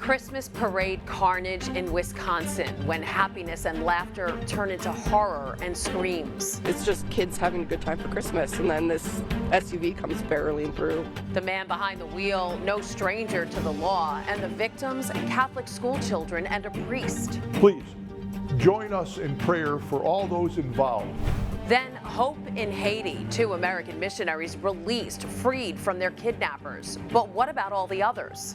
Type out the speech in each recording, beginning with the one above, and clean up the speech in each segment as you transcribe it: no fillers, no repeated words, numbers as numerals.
Christmas parade carnage in Wisconsin when happiness and laughter turn into horror and screams. It's just kids having a good time for Christmas, and then this SUV comes barreling through. The man behind the wheel, no stranger to the law, and the victims, Catholic school children and a priest. Please join us in prayer for all those involved. Then hope in Haiti. 2 American missionaries released, freed from their kidnappers. But what about all the others?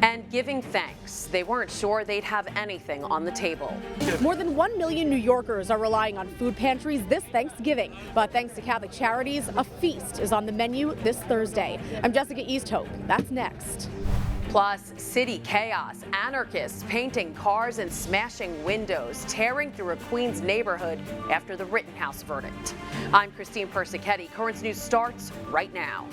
And giving thanks. They weren't sure they'd have anything on the table. More than 1 million New Yorkers are relying on food pantries this Thanksgiving. But thanks to Catholic Charities, a feast is on the menu this Thursday. I'm Jessica Easthope. That's next. Plus, city chaos, anarchists painting cars and smashing windows, tearing through a Queens neighborhood after the Rittenhouse verdict. I'm Christine Persichetti. Currents News starts right now.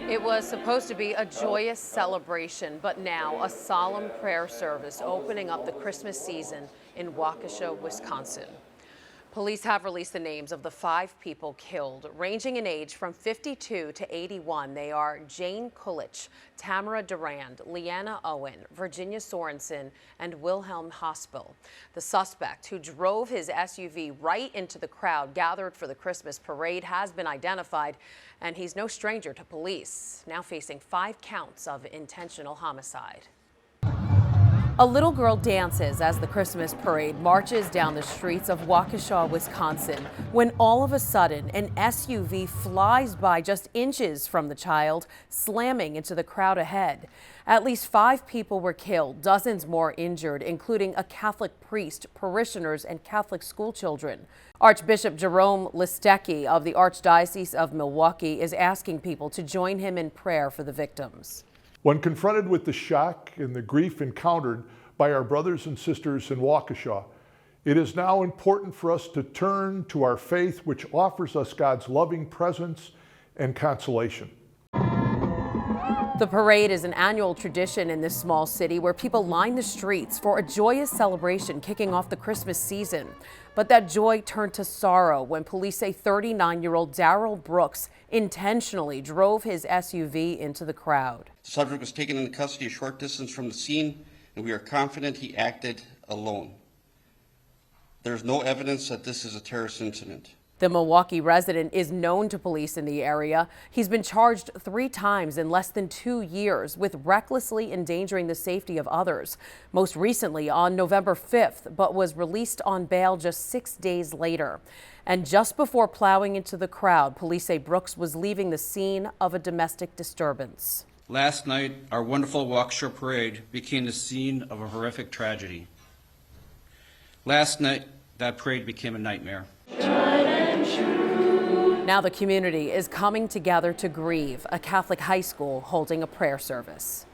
It was supposed to be a joyous celebration, but now a solemn prayer service opening up the Christmas season in Waukesha, Wisconsin. Police have released the names of the 5 people killed, ranging in age from 52 to 81. They are Jane Kulich, Tamara Durand, Leanna Owen, Virginia Sorensen, and Wilhelm Hospital. The suspect, who drove his SUV right into the crowd gathered for the Christmas parade, has been identified, and he's no stranger to police, now facing 5 counts of intentional homicide. A little girl dances as the Christmas parade marches down the streets of Waukesha, Wisconsin, when all of a sudden an SUV flies by just inches from the child, slamming into the crowd ahead. At least 5 people were killed, dozens more injured, including a Catholic priest, parishioners, and Catholic school children. Archbishop Jerome Listecki of the Archdiocese of Milwaukee is asking people to join him in prayer for the victims. When confronted with the shock and the grief encountered by our brothers and sisters in Waukesha, it is now important for us to turn to our faith, which offers us God's loving presence and consolation. The parade is an annual tradition in this small city where people line the streets for a joyous celebration kicking off the Christmas season. But that joy turned to sorrow when police say 39-year-old Darrell Brooks intentionally drove his SUV into the crowd. The subject was taken into custody a short distance from the scene, and we are confident he acted alone. There is no evidence that this is a terrorist incident. The Milwaukee resident is known to police in the area. He's been charged 3 times in less than 2 years with recklessly endangering the safety of others. Most recently on November 5th, but was released on bail just 6 days later. And just before plowing into the crowd, police say Brooks was leaving the scene of a domestic disturbance. Last night, our wonderful Waukesha parade became the scene of a horrific tragedy. Last night, that parade became a nightmare. Now the community is coming together to grieve. A Catholic high school holding a prayer service.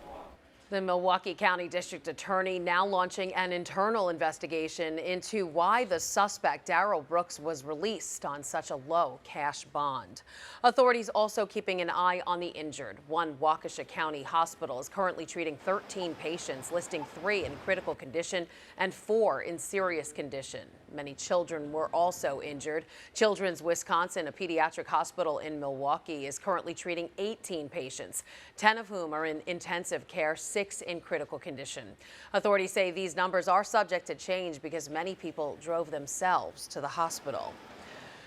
The Milwaukee County District Attorney now launching an internal investigation into why the suspect, Darrell Brooks, was released on such a low cash bond. Authorities also keeping an eye on the injured. One Waukesha County hospital is currently treating 13 patients, listing 3 in critical condition and 4 in serious condition. Many children were also injured. Children's Wisconsin, a pediatric hospital in Milwaukee, is currently treating 18 patients, 10 of whom are in intensive care, 6 in critical condition. Authorities say these numbers are subject to change because many people drove themselves to the hospital.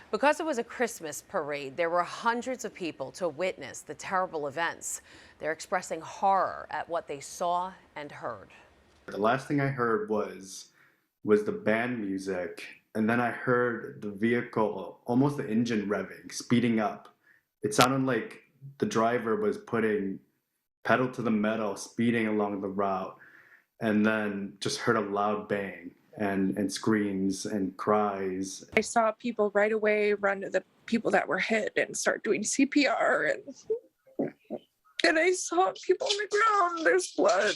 Because it was a Christmas parade, there were hundreds of people to witness the terrible events. They're expressing horror at what they saw and heard. The last thing I heard was the band music, and then I heard the vehicle, almost the engine revving, speeding up. It sounded like the driver was putting pedal to the metal, speeding along the route, and then just heard a loud bang and screams and cries. I saw people right away run to the people that were hit and start doing CPR, and I saw people on the ground, there's blood.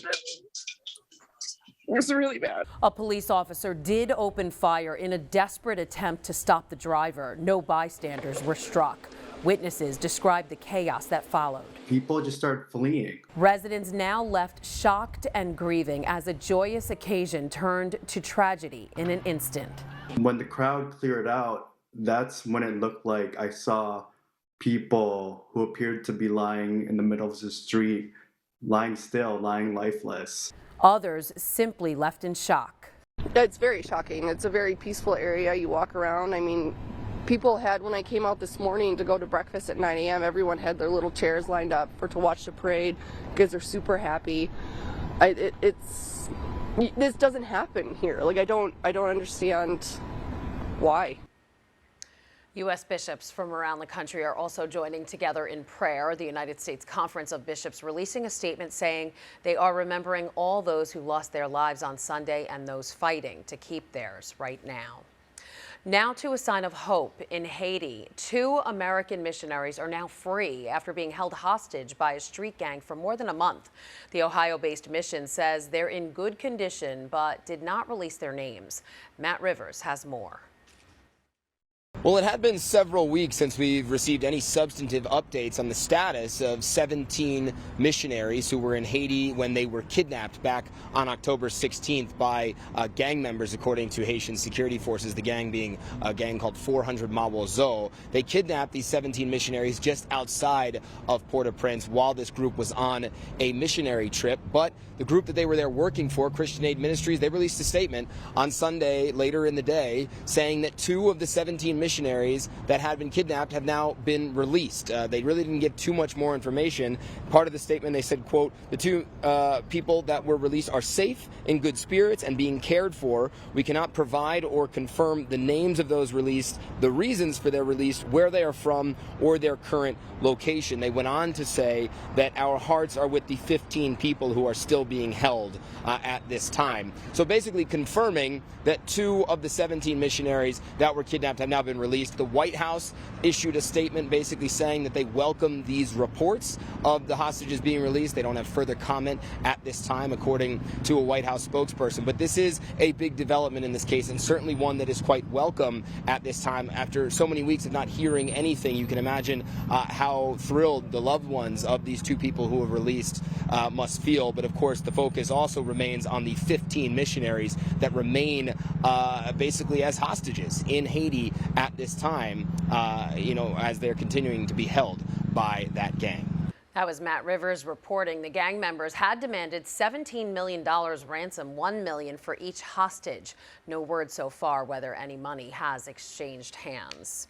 It was really bad. A police officer did open fire in a desperate attempt to stop the driver. No bystanders were struck. Witnesses described the chaos that followed. People just started fleeing. Residents now left shocked and grieving as a joyous occasion turned to tragedy in an instant. When the crowd cleared out, that's when it looked like I saw people who appeared to be lying in the middle of the street, lying still, lying lifeless. Others simply left in shock. It's very shocking. It's a very peaceful area. You walk around. I mean, people had, when I came out this morning to go to breakfast at 9 a.m., everyone had their little chairs lined up to watch the parade. Kids are super happy. This doesn't happen here. Like, I don't understand why. U.S. bishops from around the country are also joining together in prayer. The United States Conference of Bishops releasing a statement saying they are remembering all those who lost their lives on Sunday and those fighting to keep theirs right now. Now to a sign of hope in Haiti. 2 American missionaries are now free after being held hostage by a street gang for more than a month. The Ohio-based mission says they're in good condition but did not release their names. Matt Rivers has more. Well, it had been several weeks since we've received any substantive updates on the status of 17 missionaries who were in Haiti when they were kidnapped back on October 16th by gang members, according to Haitian security forces, the gang being a gang called 400 Mawozo. They kidnapped these 17 missionaries just outside of Port-au-Prince while this group was on a missionary trip. But the group that they were there working for, Christian Aid Ministries, they released a statement on Sunday later in the day saying that 2 of the 17 missionaries that had been kidnapped have now been released. They really didn't give too much more information. Part of the statement, they said, quote, the 2 people that were released are safe, in good spirits, and being cared for. We cannot provide or confirm the names of those released, the reasons for their release, where they are from, or their current location. They went on to say that our hearts are with the 15 people who are still being held at this time. So basically confirming that 2 of the 17 missionaries that were kidnapped have now been released. The White House issued a statement basically saying that they welcome these reports of the hostages being released. They don't have further comment at this time, according to a White House spokesperson. But this is a big development in this case, and certainly one that is quite welcome at this time. After so many weeks of not hearing anything, you can imagine how thrilled the loved ones of these 2 people who were released must feel. But of course, the focus also remains on the 15 missionaries that remain basically as hostages in Haiti at this time, as they're continuing to be held by that gang. That was Matt Rivers reporting. The gang members had demanded $17 million ransom, $1 million for each hostage. No word so far whether any money has exchanged hands.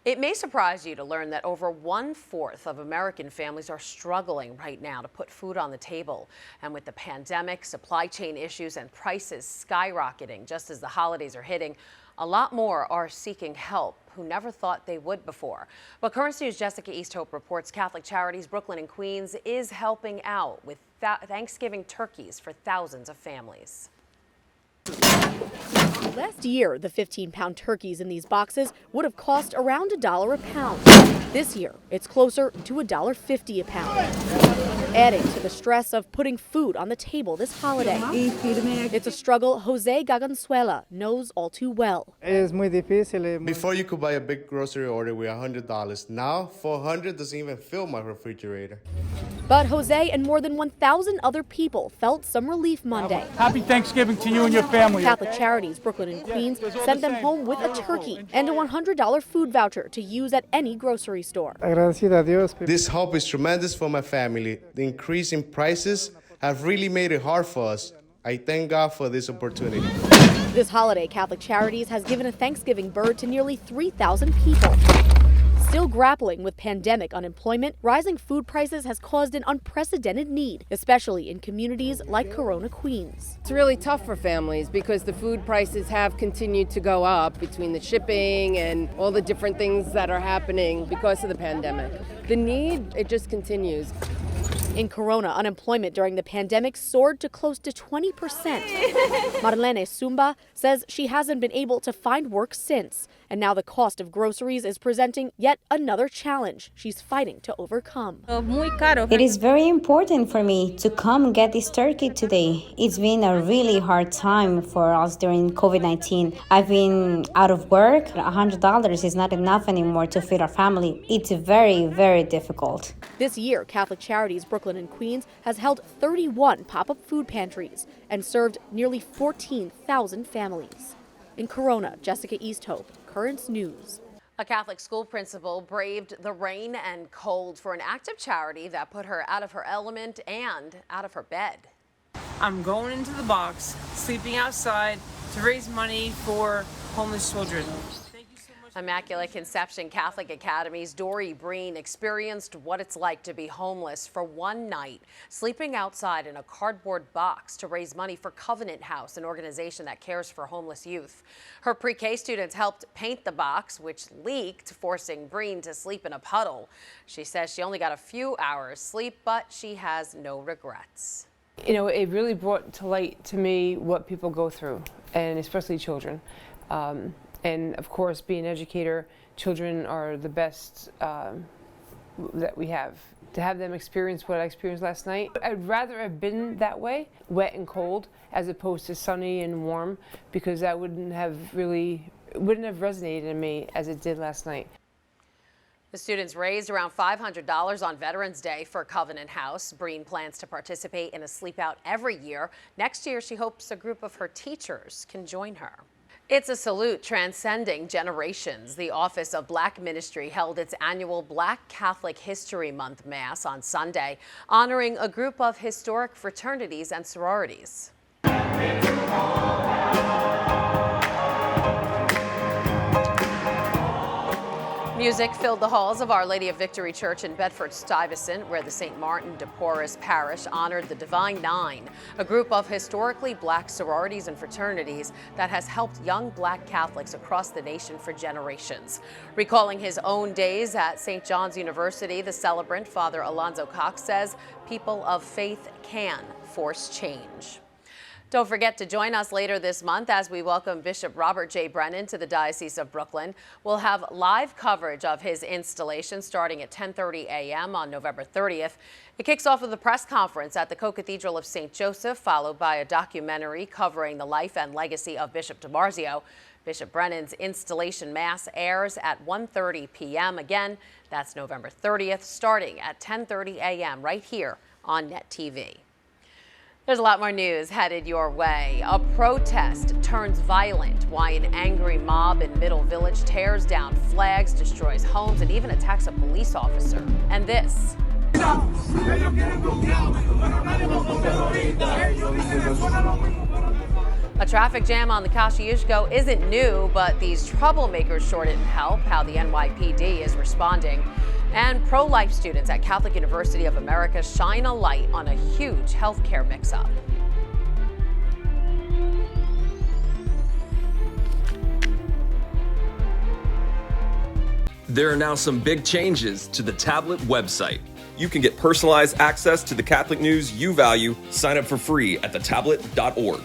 It may surprise you to learn that over 1/4 of American families are struggling right now to put food on the table. And with the pandemic, supply chain issues, and prices skyrocketing just as the holidays are hitting, a lot more are seeking help who never thought they would before. But Currents News' Jessica Easthope reports Catholic Charities Brooklyn and Queens is helping out with Thanksgiving turkeys for thousands of families. Last year, the 15-pound turkeys in these boxes would have cost around $1 a pound. This year, it's closer to $1.50 a pound. Adding to the stress of putting food on the table this holiday. It's a struggle Jose Gaganzuela knows all too well. Before you could buy a big grocery order with $100. Now, $400 doesn't even fill my refrigerator. But Jose and more than 1,000 other people felt some relief Monday. Happy Thanksgiving to you and your family. Catholic Charities Brooklyn and Queens sent them home with a turkey and a $100 food voucher to use at any grocery store. This hope is tremendous for my family. The increase in prices have really made it hard for us. I thank God for this opportunity. This holiday, Catholic Charities has given a Thanksgiving bird to nearly 3,000 people. Still grappling with pandemic unemployment, rising food prices has caused an unprecedented need, especially in communities like Corona, Queens. It's really tough for families because the food prices have continued to go up between the shipping and all the different things that are happening because of the pandemic. The need, it just continues. In Corona, unemployment during the pandemic soared to close to 20%. Marlene Zumba says she hasn't been able to find work since And now the cost of groceries is presenting yet another challenge she's fighting to overcome. It is very important for me to come get this turkey today. It's been a really hard time for us during COVID-19. I've been out of work. $100 is not enough anymore to feed our family. It's very, very difficult. This year, Catholic Charities Brooklyn and Queens has held 31 pop-up food pantries and served nearly 14,000 families. In Corona, Jessica Easthope, Currents News. A Catholic school principal braved the rain and cold for an act of charity that put her out of her element and out of her bed. I'm going into the box, sleeping outside to raise money for homeless children. Immaculate Conception Catholic Academy's Dory Breen experienced what it's like to be homeless for one night, sleeping outside in a cardboard box to raise money for Covenant House, an organization that cares for homeless youth. Her pre-K students helped paint the box, which leaked, forcing Breen to sleep in a puddle. She says she only got a few hours sleep, but she has no regrets. You know, it really brought to light to me what people go through, and especially children. And of course, being an educator, children are the best that we have. To have them experience what I experienced last night, I'd rather have been that way, wet and cold, as opposed to sunny and warm, because that wouldn't have resonated in me as it did last night. The students raised around $500 on Veterans Day for Covenant House. Breen plans to participate in a sleep out every year. Next year, she hopes a group of her teachers can join her. It's a salute transcending generations. The Office of Black Ministry held its annual Black Catholic History Month Mass on Sunday, honoring a group of historic fraternities and sororities. Music filled the halls of Our Lady of Victory Church in Bedford-Stuyvesant, where the St. Martin de Porres Parish honored the Divine Nine, a group of historically black sororities and fraternities that has helped young black Catholics across the nation for generations. Recalling his own days at St. John's University, the celebrant, Father Alonzo Cox, says people of faith can force change. Don't forget to join us later this month as we welcome Bishop Robert J. Brennan to the Diocese of Brooklyn. We'll have live coverage of his installation starting at 10:30 a.m. on November 30th. It kicks off with a press conference at the Co-Cathedral of St. Joseph, followed by a documentary covering the life and legacy of Bishop DiMarzio. Bishop Brennan's installation mass airs at 1:30 p.m. Again, that's November 30th, starting at 10:30 a.m. right here on Net TV. There's a lot more news headed your way. A protest turns violent. Why an angry mob in Middle Village tears down flags, destroys homes, and even attacks a police officer. And this. A traffic jam on the KOSCIUSZKO isn't new, but these troublemakers sure didn't help. How the NYPD is responding. And pro-life students at Catholic University of America shine a light on a huge healthcare mix-up. There are now some big changes to the tablet website. You can get personalized access to the Catholic news you value. Sign up for free at thetablet.org.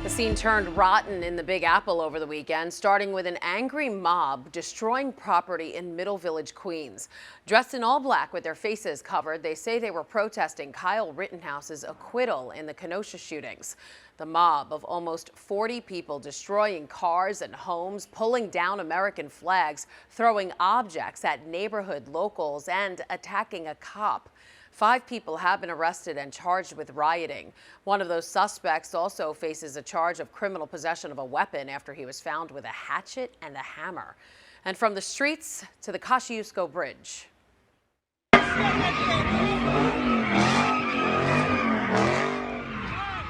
The scene turned rotten in the Big Apple over the weekend, starting with an angry mob destroying property in Middle Village, Queens. Dressed in all black with their faces covered, they say they were protesting Kyle Rittenhouse's acquittal in the Kenosha shootings. The mob of almost 40 people destroying cars and homes, pulling down American flags, throwing objects at neighborhood locals, and attacking a cop. 5 people have been arrested and charged with rioting. One of those suspects also faces a charge of criminal possession of a weapon after he was found with a hatchet and a hammer. And from the streets to the KOSCIUSZKO Bridge.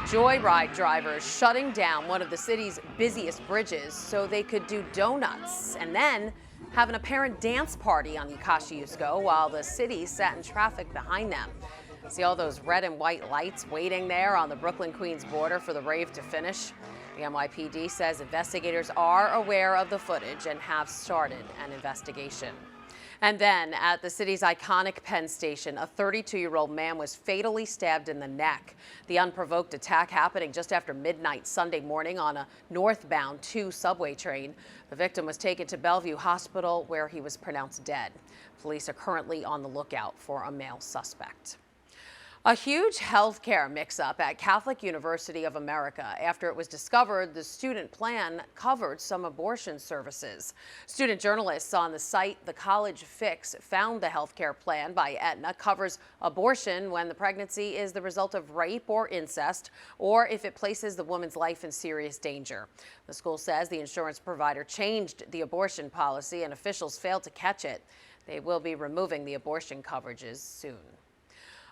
Joyride drivers shutting down one of the city's busiest bridges so they could do donuts and then have an apparent dance party on the KOSCIUSZKO while the city sat in traffic behind them. See all those red and white lights waiting there on the Brooklyn-Queens border for the rave to finish? The NYPD says investigators are aware of the footage and have started an investigation. And then at the city's iconic Penn Station, a 32-year-old man was fatally stabbed in the neck. The unprovoked attack happening just after midnight Sunday morning on a northbound 2 subway train. The victim was taken to Bellevue Hospital where he was pronounced dead. Police are currently on the lookout for a male suspect. A huge healthcare mix-up at Catholic University of America after it was discovered the student plan covered some abortion services. Student journalists on the site The College Fix found the healthcare plan by Aetna covers abortion when the pregnancy is the result of rape or incest, or if it places the woman's life in serious danger. The school says the insurance provider changed the abortion policy and officials failed to catch it. They will be removing the abortion coverages soon.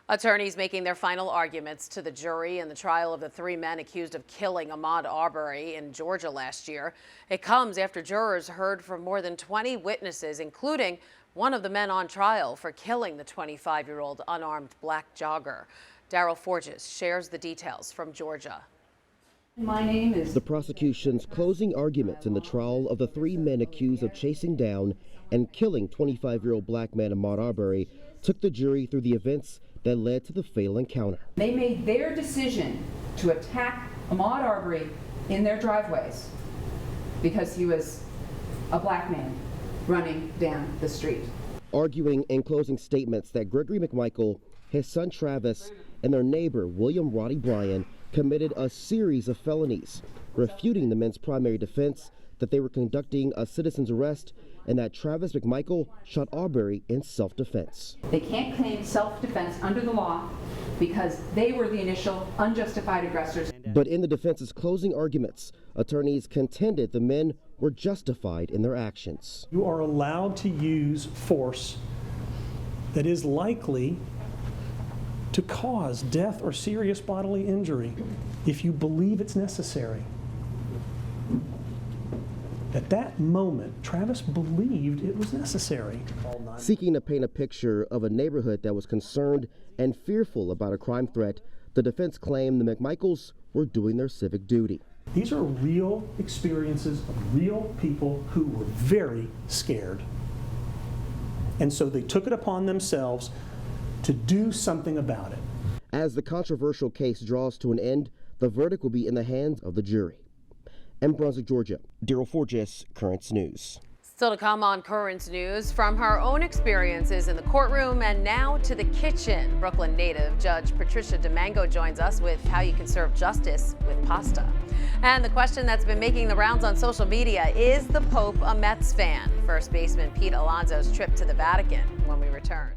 Attorneys making their final arguments to the jury in the trial of the 3 men accused of killing Ahmaud Arbery in Georgia last year. It comes after jurors heard from more than 20 witnesses, including one of the men on trial for killing the 25-year-old unarmed black jogger. Darrell Forges shares the details from Georgia. My name is... The prosecution's closing arguments in the trial of the 3 men accused of chasing down and killing 25-year-old black man Ahmaud Arbery took the jury through the events that led to the fatal encounter. They made their decision to attack Ahmaud Arbery in their driveways because he was a black man running down the street. Arguing in closing statements that Gregory McMichael, his son Travis, and their neighbor William Roddy Bryan committed a series of felonies, refuting the men's primary defense that they were conducting a citizen's arrest and that Travis McMichael shot Arbery in self-defense. They can't claim self-defense under the law because they were the initial unjustified aggressors. But in the defense's closing arguments, attorneys contended the men were justified in their actions. You are allowed to use force that is likely to cause death or serious bodily injury if you believe it's necessary. At that moment, Travis believed it was necessary. Seeking to paint a picture of a neighborhood that was concerned and fearful about a crime threat, the defense claimed the McMichaels were doing their civic duty. These are real experiences of real people who were very scared. And so they took it upon themselves to do something about it. As the controversial case draws to an end, the verdict will be in the hands of the jury. In Brunswick, Georgia, Darrell Forges, Currents News. Still to come on Currents News, from her own experiences in the courtroom and now to the kitchen, Brooklyn native Judge Patricia DeMango joins us with how you can serve justice with pasta. And the question that's been making the rounds on social media, is the Pope a Mets fan? First baseman Pete Alonso's trip to the Vatican when we return.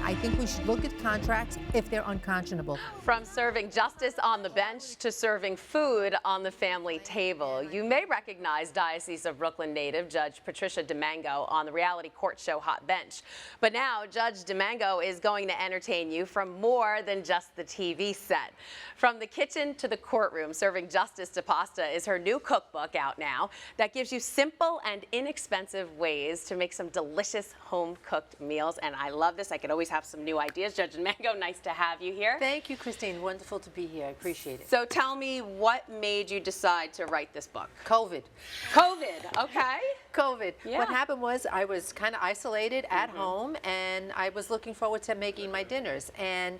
I think we should look at contracts if they're unconscionable. From serving justice on the bench to serving food on the family table. You may recognize Diocese of Brooklyn native Judge Patricia DeMango on the reality court show Hot Bench. But now Judge DeMango is going to entertain you from more than just the TV set. From the kitchen to the courtroom, Serving Justice to Pasta is her new cookbook out now that gives you simple and inexpensive ways to make some delicious home-cooked meals. And I love this. I could always have some new ideas. Judge DeMango, nice to have you here. Thank you, Christine. Wonderful to be here. I appreciate it. So tell me, what made you decide to write this book? COVID. COVID, okay. COVID. Yeah. What happened was I was kind of isolated at home, and I was looking forward to making my dinners. And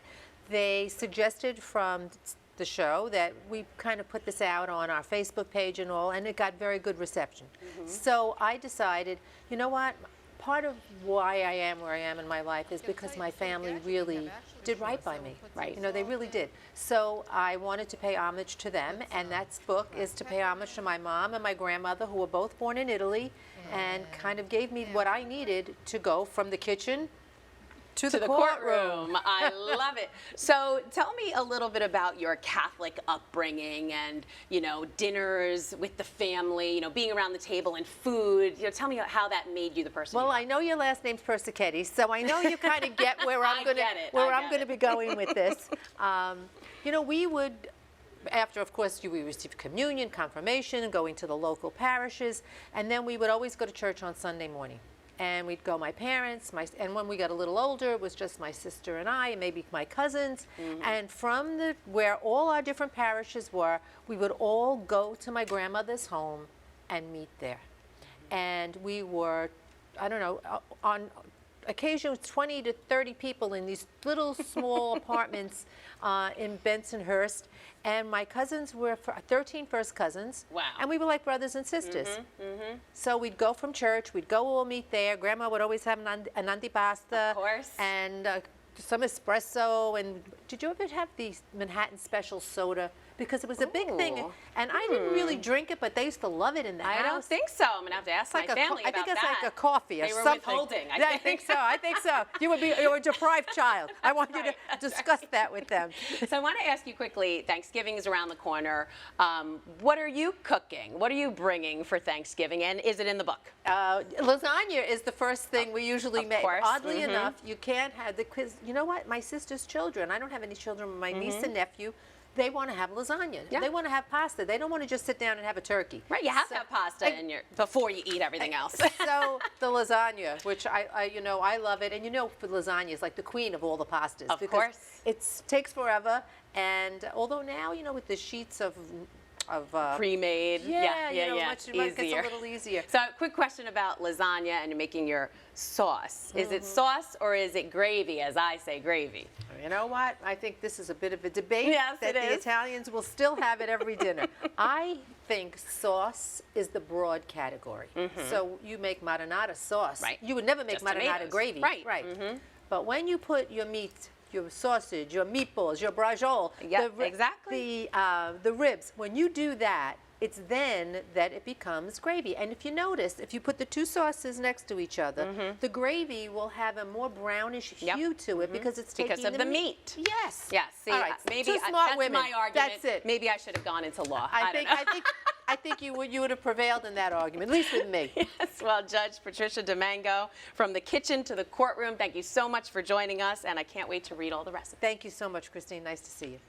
they suggested from the show that we kind of put this out on our Facebook page and all, and it got very good reception. So I decided, you know what? Part of why I am where I am in my life is because my family really did right by me. Right. You know, they really did. So I wanted to pay homage to them, and that book is to pay homage to my mom and my grandmother, who were both born in Italy, and kind of gave me what I needed to go from the kitchen to the courtroom. I love it. So tell me a little bit about your Catholic upbringing and, you know, dinners with the family, you know, being around the table and food. You know, tell me how that made you the person. Well, I know your last name's Persichetti, so I know you kind of get where I'm going to be going with this. You know, we would, after, of course, we received communion, confirmation, going to the local parishes, and then we would always go to church on Sunday morning. And we'd go, my parents, and when we got a little older, it was just my sister and I, and maybe my cousins. And from where all our different parishes were, we would all go to my grandmother's home and meet there. and we were, I don't know, on occasion 20 to 30 people in these little small apartments in Bensonhurst. And my cousins were 13 first cousins. Wow. And we were like brothers and sisters. So we'd go from church, we'd go all meet there. Grandma would always have an antipasta. Of course. And some espresso. And did you ever have the Manhattan Special soda? Because it was a big thing. And I didn't really drink it, but they used to love it in the house. I don't think so. I'm going to have to ask my family about that. I think it's like a coffee or they were something. Withholding. I think so. I think so. You're a deprived child. I want you to discuss that with them. So I want to ask you quickly, Thanksgiving is around the corner. What are you cooking? What are you bringing for Thanksgiving? And is it in the book? Lasagna is the first thing we usually make. course. Oddly enough, you can't have the quiz. You know what? My sister's children, I don't have any children, but my niece and nephew, they want to have lasagna. Yeah. They want to have pasta. They don't want to just sit down and have a turkey. Right, you have to have pasta in your before you eat everything else. So the lasagna, which I love it, and for lasagna is like the queen of all the pastas. Of because course. it takes forever, and although now with the sheets of pre-made, much gets a little easier. So, quick question about lasagna and making your sauce. Is it sauce or is it gravy, as I say, gravy? You know what? I think this is a bit of a debate Yes, that the Italians will still have at every dinner. I think sauce is the broad category. So you make marinara sauce. Right. You would never make Just marinara tomatoes. gravy. Right. But when you put your meat, your sausage, your meatballs, your braciole, the ribs, when you do that, it's then that it becomes gravy. And if you notice, if you put the two sauces next to each other, the gravy will have a more brownish hue to it because it's taking of the meat. Yes. Yes. See, All right. maybe Two smart that's women. my argument. That's it. Maybe I should have gone into law. I think you would have prevailed in that argument, at least with me. Yes, well, Judge Patricia Domingo, from the kitchen to the courtroom, thank you so much for joining us, and I can't wait to read all the recipes. Thank you so much, Christine. Nice to see you.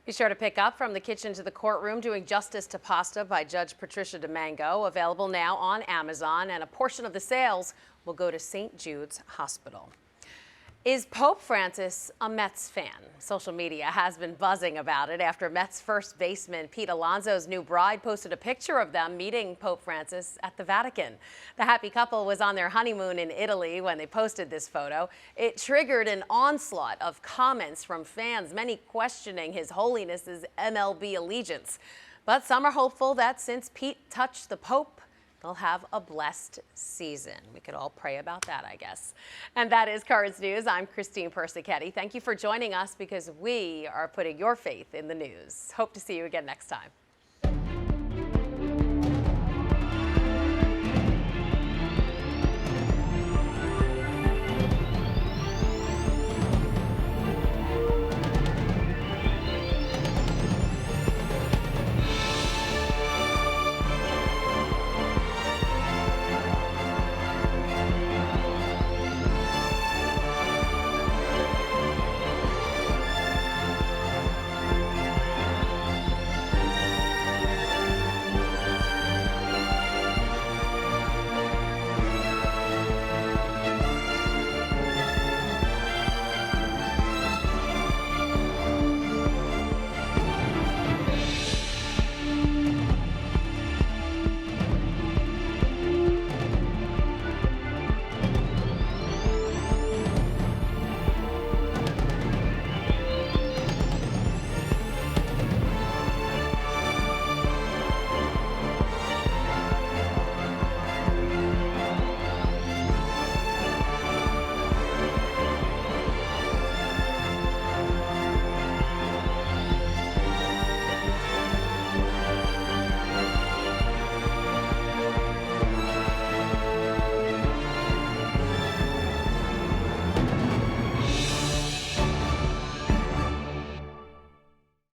Be sure to pick up From the Kitchen to the Courtroom, Doing Justice to Pasta by Judge Patricia Domingo, available now on Amazon, and a portion of the sales will go to St. Jude's Hospital. Is Pope Francis a Mets fan? Social media has been buzzing about it after Mets first baseman Pete Alonso's new bride posted a picture of them meeting Pope Francis at the Vatican. The happy couple was on their honeymoon in Italy when they posted this photo. It triggered an onslaught of comments from fans, many questioning His Holiness's MLB allegiance. But some are hopeful that since Pete touched the Pope, they'll have a blessed season. We could all pray about that, I guess. And that is Currents News. I'm Christine Persichetti. Thank you for joining us because we are putting your faith in the news. Hope to see you again next time.